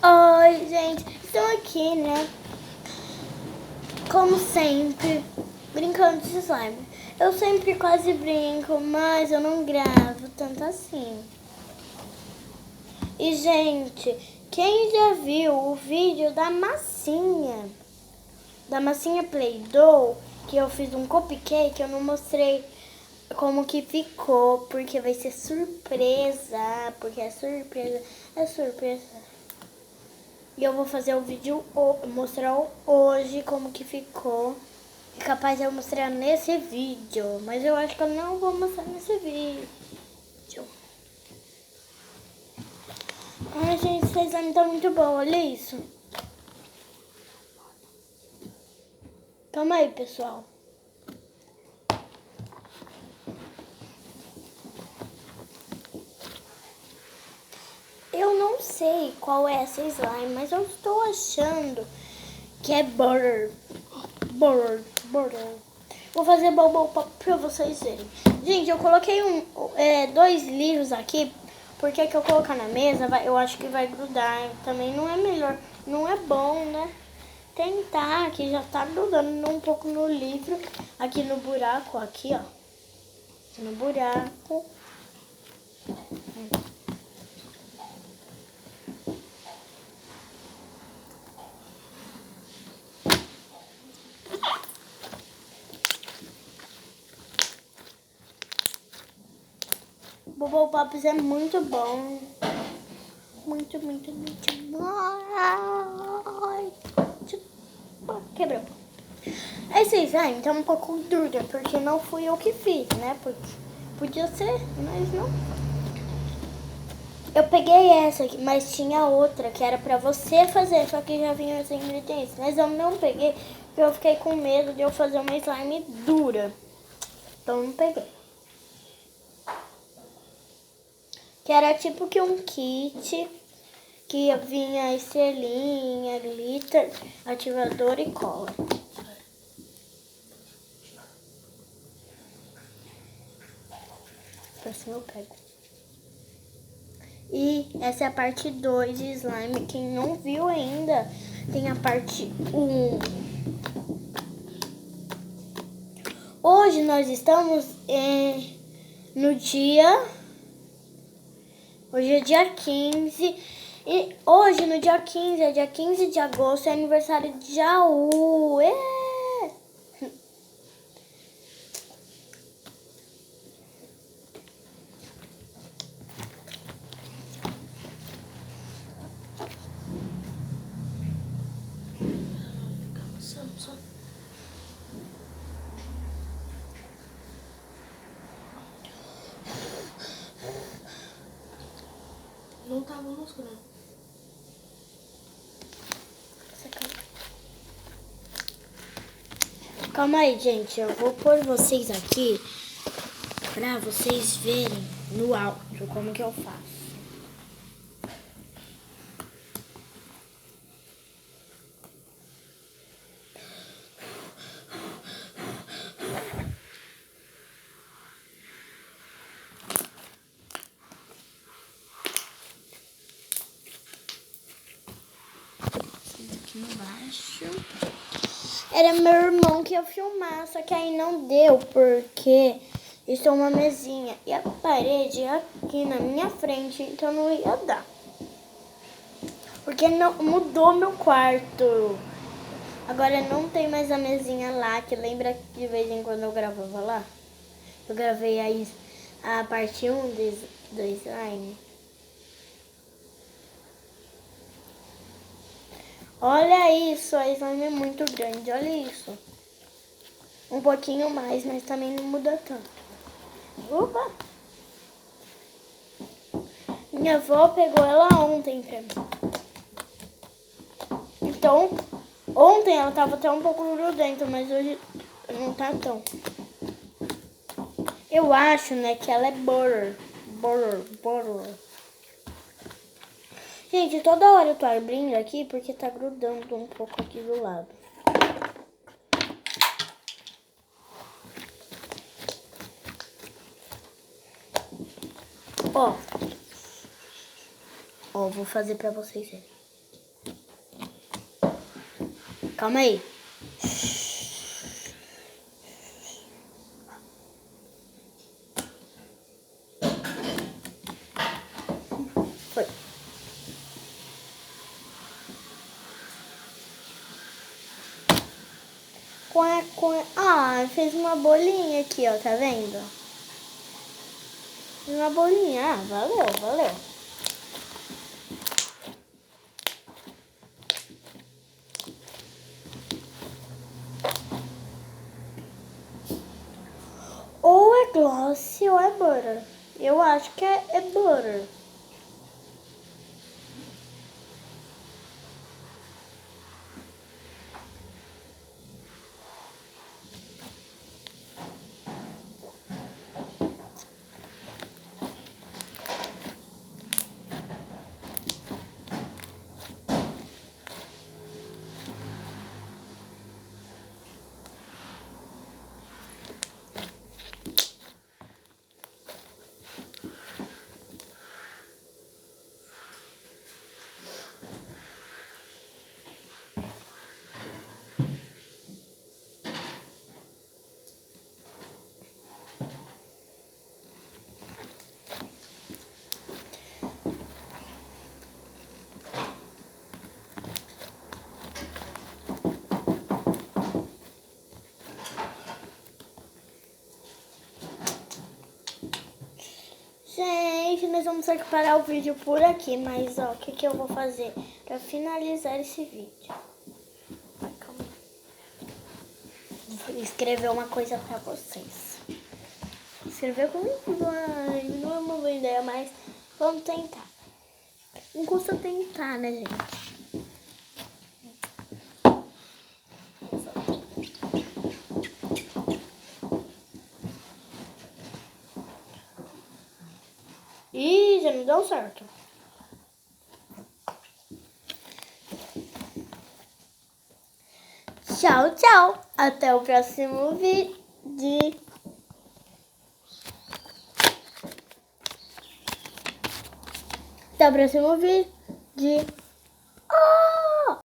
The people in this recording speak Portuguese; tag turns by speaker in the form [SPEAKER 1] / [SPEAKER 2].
[SPEAKER 1] Oi, gente, estou aqui, né? Como sempre, brincando de slime. Eu sempre quase brinco, mas eu não gravo tanto assim. E, gente, quem já viu o vídeo da massinha Play-Doh, que eu fiz um cupcake, eu não mostrei como que ficou, porque vai ser surpresa, porque é surpresa. E eu vou fazer o vídeo, mostrar hoje como que ficou. É capaz de eu mostrar nesse vídeo, mas eu acho que eu não vou mostrar nesse vídeo. Ai, gente, esse exame tá muito bom, olha isso. Calma aí, pessoal. Eu não sei qual é essa slime, mas eu estou achando que é butter. Vou fazer bubble pop pra vocês verem. Gente, eu coloquei dois livros aqui, porque que eu colocar na mesa, eu acho que vai grudar. Também não é melhor, não é bom, né? Tentar, que já tá grudando um pouco no livro, aqui no buraco, aqui, ó. No buraco. Bubble Pops é muito bom. Muito bom. Ai, quebrou. Esse slime tá um pouco dura, porque não fui eu que fiz, né? Porque podia ser, mas não. Eu peguei essa aqui, mas tinha outra que era pra você fazer, só que já vinha os ingredientes. Mas eu não peguei, porque eu fiquei com medo de eu fazer uma slime dura. Então não peguei. Que era tipo que um kit que vinha estrelinha, glitter, ativador e cola. Assim eu pego. E essa é a parte 2 de slime. Quem não viu ainda, tem a parte 1. Hoje nós estamos no dia... Hoje é dia 15. E hoje, no dia 15, é dia 15 de agosto, é aniversário de Jaú.
[SPEAKER 2] Não tava mostrando.
[SPEAKER 1] Calma aí, gente. Eu vou pôr vocês aqui pra vocês verem no áudio como que eu faço. Aqui embaixo. Era meu irmão que ia filmar, só que aí não deu, porque isso é uma mesinha. E a parede é aqui na minha frente, então não ia dar. Porque não, mudou meu quarto. Agora não tem mais a mesinha lá, que lembra que de vez em quando eu gravava lá? Eu gravei a parte 1 do slime. Olha isso, a slime é muito grande, olha isso. Um pouquinho mais, mas também não muda tanto. Opa! Minha avó pegou ela ontem pra mim. Então, ontem ela tava até um pouco grudenta, mas hoje não tá tão. Eu acho, né, que ela é butter. Gente, toda hora eu tô abrindo aqui porque tá grudando um pouco aqui do lado. Ó, vou fazer pra vocês verem. Calma aí. Foi. Ah, fez uma bolinha aqui, ó, tá vendo? Uma bolinha, valeu. Ou é gloss ou é butter. Eu acho que é butter. Gente, nós vamos ter que parar o vídeo por aqui, mas ó, o que eu vou fazer pra finalizar esse vídeo? Calma. Vou escrever uma coisa pra vocês. Escrever comigo não é uma boa ideia, mas vamos tentar. Não custa tentar, né, gente? Ih, já não deu certo. Tchau. Até o próximo vídeo. Até o próximo vídeo.